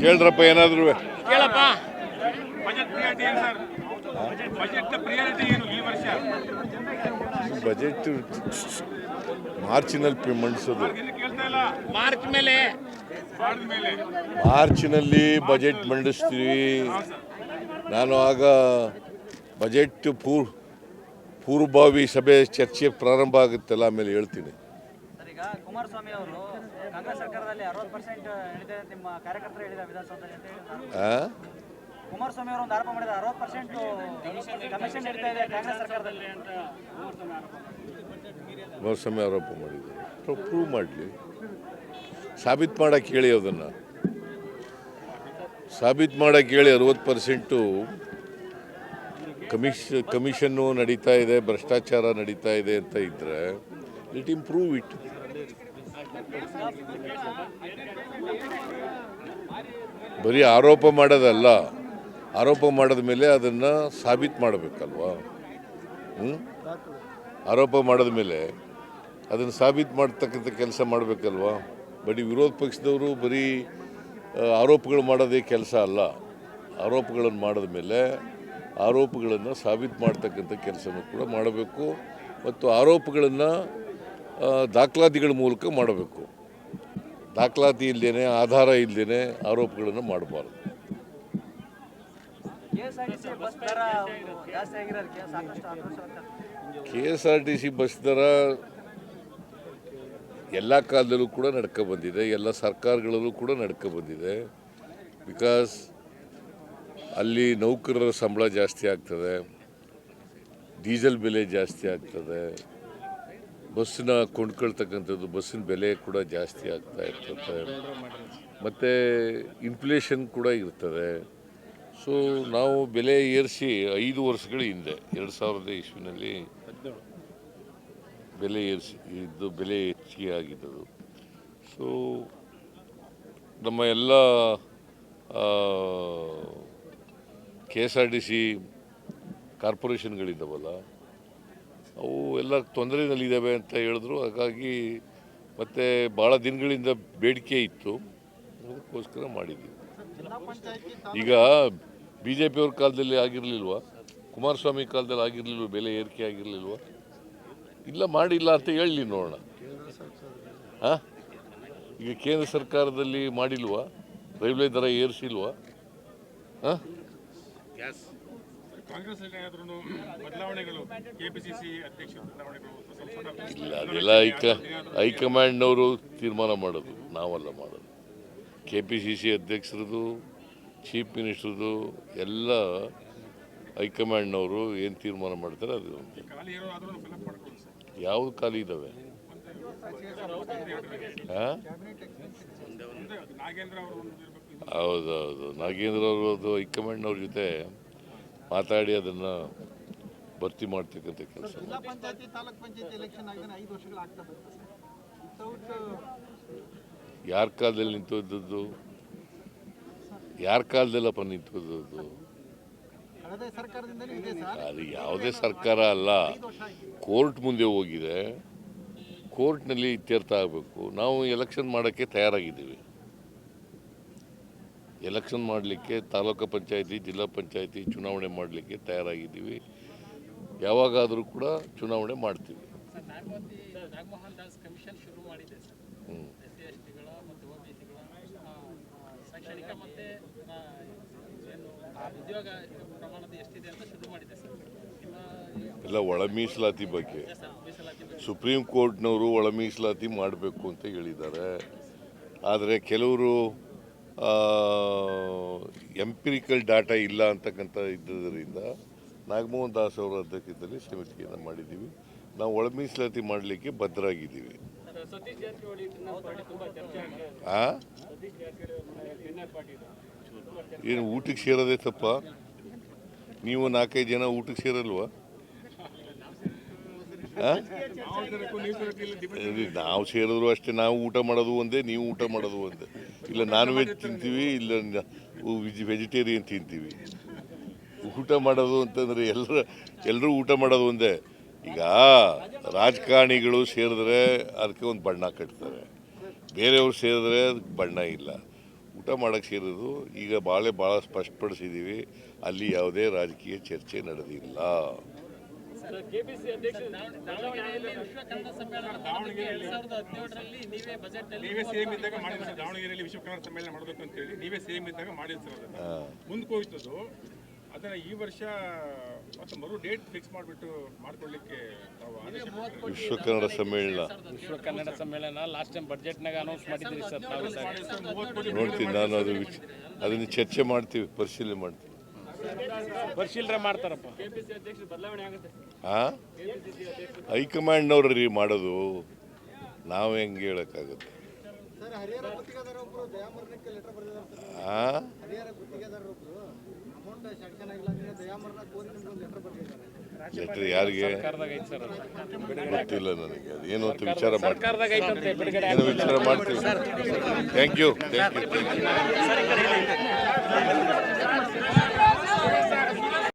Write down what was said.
ಕೇಳ್ರಪ್ಪ ಏನಾದ್ರು ಕೇಳಪ್ಪ. ಬಜೆಟ್ ಮಾರ್ಚಿನಲ್ಲಿ ಮಂಡಿಸೋದು. ಮಾರ್ಚ್ನಲ್ಲಿ ಬಜೆಟ್ ಮಂಡಿಸ್ತೀವಿ. ನಾನು ಆಗ ಬಜೆಟ್ ಪೂರ್ವಭಾವಿ ಸಭೆ ಚರ್ಚೆ ಪ್ರಾರಂಭ ಆಗುತ್ತಲ್ಲ, ಆಮೇಲೆ ಹೇಳ್ತೀನಿ. ಈಗ ಕುಮಾರಸ್ವಾಮಿ ಅವರು ಕಾಂಗ್ರೆಸ್ ಸರ್ಕಾರದಲ್ಲಿ 60% ಹೇಳಿದೆ ಅಂತ ನಿಮ್ಮ ಕಾರ್ಯಕರ್ತರು ಹೇಳಿದ ವಿಧಾನಸೌಧದಲ್ಲಿ ಅಂತ ಹೇಳಿದ್ರು. ಕುಮಾರಸ್ವಾಮಿ ಅವರು ಒಂದು ಆರೋಪ ಮಾಡಿದ 60% ಕಮಿಷನ್ ನೀಡ್ತಾ ಇದೆ ಕಾಂಗ್ರೆಸ್ ಸರ್ಕಾರದಲ್ಲಿ ಅಂತ ಕುಮಾರಸ್ವಾಮಿ ಆರೋಪ ಮಾಡಿದ್ದಾರೆ. ಪ್ರೂವ್ ಮಾಡಲಿ, ಸಾಬೀತು ಮಾಡೋಕ್ಕೆ ಹೇಳಿ, ಅದನ್ನು ಸಾಬೀತು ಮಾಡೋಕ್ಕೆ ಹೇಳಿ. 60% ಕಮಿಷನ್ನು ನಡೀತಾ ಇದೆ, ಭ್ರಷ್ಟಾಚಾರ ನಡೀತಾ ಇದೆ ಅಂತ ಇದ್ದರೆ ಲೆಟ್ ಹಿಮ್ ಪ್ರೂವ್ ಇಟ್. ಬರೀ ಆರೋಪ ಮಾಡೋದಲ್ಲ, ಆರೋಪ ಮಾಡಿದ ಮೇಲೆ ಅದನ್ನು ಸಾಬೀತು ಮಾಡಬೇಕಲ್ವಾ. ಆರೋಪ ಮಾಡಿದ ಮೇಲೆ ಅದನ್ನು ಸಾಬೀತು ಮಾಡ್ತಕ್ಕಂಥ ಕೆಲಸ ಮಾಡಬೇಕಲ್ವಾ. ಬರೀ ವಿರೋಧ ಪಕ್ಷದವರು ಬರೀ ಆರೋಪಗಳು ಮಾಡೋದೇ ಕೆಲಸ ಅಲ್ಲ. ಆರೋಪಗಳನ್ನು ಮಾಡಿದ ಮೇಲೆ ಆರೋಪಗಳನ್ನು ಸಾಬೀತು ಮಾಡ್ತಕ್ಕಂಥ ಕೆಲಸನೂ ಕೂಡ ಮಾಡಬೇಕು, ಮತ್ತು ಆರೋಪಗಳನ್ನು ದಾಖಲಾತಿಗಳ ಮೂಲಕ ಮಾಡಬೇಕು. ದಾಖಲಾತಿ ಇಲ್ಲದೇ, ಆಧಾರ ಇಲ್ಲದೇ ಆರೋಪಗಳನ್ನು ಮಾಡಬಾರ್ದು. KSRTC ಬಸ್ ದರ ಎಲ್ಲ ಕಾಲದಲ್ಲೂ ಕೂಡ ನಡ್ಕೊ ಬಂದಿದೆ, ಎಲ್ಲ ಸರ್ಕಾರಗಳಲ್ಲೂ ಕೂಡ ನಡ್ಕೊ ಬಂದಿದೆ. ಬಿಕಾಸ್ ಅಲ್ಲಿ ನೌಕರರ ಸಂಬಳ ಜಾಸ್ತಿ ಆಗ್ತದೆ, ಡೀಸೆಲ್ ಬೆಲೆ ಜಾಸ್ತಿ ಆಗ್ತದೆ, ಬಸ್ಸನ್ನ ಕೊಂಡ್ಕೊಳ್ತಕ್ಕಂಥದ್ದು, ಬಸ್ಸಿನ ಬೆಲೆ ಕೂಡ ಜಾಸ್ತಿ ಆಗ್ತಾ ಇರ್ತದೆ, ಮತ್ತು ಇನ್ಫ್ಲೇಷನ್ ಕೂಡ ಇರ್ತದೆ. ಸೊ ನಾವು ಬೆಲೆ ಏರಿಸಿ 5 ವರ್ಷಗಳ ಹಿಂದೆ 2000 ಇಸ್ವಿನಲ್ಲಿ ಬೆಲೆ ಬೆಲೆ ಹೆಚ್ಚಿಗೆ ಆಗಿದ್ದದು. ಸೊ ನಮ್ಮ ಎಲ್ಲ KSRTC ಕಾರ್ಪೊರೇಷನ್ಗಳಿದ್ದಾವಲ್ಲ, ಅವು ಎಲ್ಲ ತೊಂದರೆಯಲ್ಲಿದ್ದಾವೆ ಅಂತ ಹೇಳಿದ್ರು. ಹಾಗಾಗಿ ಮತ್ತು ಭಾಳ ದಿನಗಳಿಂದ ಬೇಡಿಕೆ ಇತ್ತು, ಅದಕ್ಕೋಸ್ಕರ ಮಾಡಿದ್ದೀವಿ. ಈಗ BJP ಅವ್ರ ಕಾಲದಲ್ಲಿ ಆಗಿರಲಿಲ್ವಾ, ಕುಮಾರಸ್ವಾಮಿ ಕಾಲದಲ್ಲಿ ಆಗಿರಲಿಲ್ವ, ಬೆಲೆ ಏರಿಕೆ ಆಗಿರಲಿಲ್ವ? ಇಲ್ಲ, ಮಾಡಿಲ್ಲ ಅಂತ ಹೇಳಲಿ ನೋಡೋಣ. ಈಗ ಕೇಂದ್ರ ಸರ್ಕಾರದಲ್ಲಿ ಮಾಡಿಲ್ವಾ, ರೈಲ್ವೆ ದರ ಏರಿಸಿಲ್ವಾ? ಇಲ್ಲ, ಅದೆಲ್ಲ ಹೈಕಮಾಂಡ್ನವರು ತೀರ್ಮಾನ ಮಾಡೋದು, ನಾವಲ್ಲ ಮಾಡೋದು. KPCC ಅಧ್ಯಕ್ಷರದು, ಚೀಫ್ ಮಿನಿಸ್ಟರ್ದು ಎಲ್ಲ ಹೈಕಮಾಂಡ್ನವರು ಏನು ತೀರ್ಮಾನ ಮಾಡ್ತಾರೆ ಅದು. ಯಾವುದು ಖಾಲಿ ಇದ್ದಾವೆ? ಹೌದೌದು, ನಾಗೇಂದ್ರ ಅವರದು ಹೈಕಮಾಂಡ್ನವ್ರ ಜೊತೆ ಮಾತಾಡಿ ಅದನ್ನು ಭರ್ತಿ ಮಾಡ್ತಕ್ಕಂಥ ಕೆಲಸ. ಯಾರ ಕಾಲದಲ್ಲಿ ನಿಂತೋದದ್ದು? ಯಾರ ಕಾಲದಲ್ಲಪ್ಪ ನಿಂತೋದದ್ದು? ಅದು ಯಾವುದೇ ಸರ್ಕಾರ ಅಲ್ಲ, ಕೋರ್ಟ್ ಮುಂದೆ ಹೋಗಿದೆ, ಕೋರ್ಟ್ನಲ್ಲಿ ಇತ್ಯರ್ಥ ಆಗಬೇಕು. ನಾವು ಎಲೆಕ್ಷನ್ ಮಾಡೋಕ್ಕೆ ತಯಾರಾಗಿದ್ದೀವಿ. ಎಲೆಕ್ಷನ್ ಮಾಡಲಿಕ್ಕೆ ತಾಲೂಕು ಪಂಚಾಯತಿ, ಜಿಲ್ಲಾ ಪಂಚಾಯತಿ ಚುನಾವಣೆ ಮಾಡಲಿಕ್ಕೆ ತಯಾರಾಗಿದ್ದೀವಿ. ಯಾವಾಗಾದರೂ ಕೂಡ ಚುನಾವಣೆ ಮಾಡ್ತೀವಿ. ಎಲ್ಲ ಒಳ ಮೀಸಲಾತಿ ಬಗ್ಗೆ ಸುಪ್ರೀಂ ಕೋರ್ಟ್ನವರು ಒಳ ಮೀಸಲಾತಿ ಮಾಡಬೇಕು ಅಂತ ಹೇಳಿದ್ದಾರೆ. ಆದರೆ ಕೆಲವರು ಎಂಪಿರಿಕಲ್ ಡಾಟಾ ಇಲ್ಲ ಅಂತಕ್ಕಂಥ ಇದ್ದರಿಂದ ನಾಗಮೋಹನ್ ದಾಸ್ ಅವರ ಅಧ್ಯಕ್ಷತೆಯಲ್ಲಿ ಸಮಿತಿಯನ್ನು ಮಾಡಿದ್ದೀವಿ. ನಾವು ಒಳ ಮೀಸಲಾತಿ ಮಾಡಲಿಕ್ಕೆ ಬದ್ಧರಾಗಿದ್ದೀವಿ. ಏನು ಊಟಕ್ಕೆ ಸೇರೋದೇ ತಪ್ಪ? ನೀವು 4-5 ಜನ ಊಟಕ್ಕೆ ಸೇರಲ್ವಾ? ನಾವು ಸೇರಿದ್ರು ಅಷ್ಟೇ, ನಾವು ಊಟ ಮಾಡೋದು ಒಂದೇ, ನೀವು ಊಟ ಮಾಡೋದು ಒಂದೇ. ಇಲ್ಲ ನಾನ್ ವೆಜ್ ತಿಂತೀವಿ, ಇಲ್ಲ ವೆಜಿಟೇರಿಯನ್ ತಿಂತೀವಿ. ಊಟ ಮಾಡೋದು ಅಂತಂದರೆ ಎಲ್ಲರೂ ಊಟ ಮಾಡೋದು ಒಂದೇ. ಈಗ ರಾಜಕಾರಣಿಗಳು ಸೇರಿದ್ರೆ ಅದಕ್ಕೆ ಒಂದು ಬಣ್ಣ ಕಟ್ತಾರೆ, ಬೇರೆಯವರು ಸೇರಿದ್ರೆ ಅದಕ್ಕೆ ಬಣ್ಣ ಇಲ್ಲ. ಊಟ ಮಾಡೋಕ್ಕೆ ಸೇರೋದು. ಈಗ ಭಾಳ ಸ್ಪಷ್ಟಪಡಿಸಿದ್ದೀವಿ, ಅಲ್ಲಿ ಯಾವುದೇ ರಾಜಕೀಯ ಚರ್ಚೆ ನಡೆದಿಲ್ಲ. ಕೆಪಿಸಿ ಅಧ್ಯಕ್ಷ ದಾವಣಗೆರೆಯಲ್ಲಿ ವಿಶ್ವ ಕನ್ನಡ ಸಮ್ಮೇಳನ ದಾವಣಗೆರೆಯಲ್ಲಿ 2017ರಲ್ಲಿ ನೀವೇ ಸಿಎಂ ಇದ್ದಾಗ ಮಾಡಿದ್ರು ಸರ್. ದಾವಣಗೆರೆಯಲ್ಲಿ ವಿಶ್ವ ಕನ್ನಡ ಸಮ್ಮೇಳನ ಮಾಡಬೇಕು ಅಂತ ಹೇಳಿ ನೀವೇ ಸಿಎಂ ಇದ್ದಾಗ ಮಾಡಿದ್ರು ಸರ್. ಅದನ್ನ ಮುಂದಕ್ಕೆ ಹೋಯ್ತದು. ಅದನ್ನ ಈ ವರ್ಷ ಮತ್ತೆ ಮರು ಡೇಟ್ ಫಿಕ್ಸ್ ಮಾಡಿಬಿಟ್ಟು ಮಾಡ್ಕೊಳ್ಳಿಕ್ಕೆ ತಾವು ಆದೇಶ ಮಾಡಿದ್ರಿ. ವಿಶ್ವ ಕನ್ನಡ ಸಮ್ಮೇಳನ ಲಾಸ್ಟ್ ಟೈಮ್ ಬಜೆಟ್ನಾಗ ಅನೌನ್ಸ್ ಮಾಡಿದ್ರಿ ಸರ್. ತಾವು ಸರ್ 30 ಕೋಟಿ ನೋಡ್ತೀನಿ ನಾನು, ಅದನ್ನು ಚರ್ಚೆ ಮಾಡ್ತೀವಿ, ಪರಿಶೀಲನೆ ಮಾಡ್ತೀವಿ. ಪರಿಶೀಲನೆ ಮಾಡ್ತಾರಪ್ಪ. ಕೆಪಿಸಿ ಅಧ್ಯಕ್ಷ ಬದಲಾವಣೆ ಆಗುತ್ತೆ. ಹೈಕಮಾಂಡ್ನವ್ರಿ ಮಾಡೋದು, ನಾವು ಹೆಂಗೆ ಹೇಳೋಕ್ಕಾಗುತ್ತೆ? ಸರ್ ಹರಿಹರ ಗುತ್ತಿಗೆದಾರೊಬ್ಬರು ದಯಾಮರಣಕ್ಕೆ ಲೆಟರ್ ಬರೆದಿದ್ದಾರೆ ಸರ್. ಹರಿಹರ ಗುತ್ತಿಗೆದಾರೊಬ್ಬರು ಅಮೌಂಟ್ ಸ್ಯಾಂಕ್ಷನ್ ಆಗಿಲ್ಲ ಅಂದ್ರೆ ದಯಾಮರಣ ಕೋರಿ ನಿಮ್ಗೊಂದು ಲೆಟರ್ ಬರೆದಿದ್ದಾರೆ. ಲೆಟ್ರ್ ಯಾರಿಗೆ ಗೊತ್ತಿಲ್ಲ ನನಗೆ. ಅದು ಏನು ಅಂತ ವಿಚಾರ ಮಾಡ್ತೀವಿ. ಸರ್ಕಾರದಾಗ ಐತಂತೆ ಬಿಡುಗಡೆ ಏನೋ ವಿಚಾರ ಮಾಡ್ತೀವಿ. Thank you.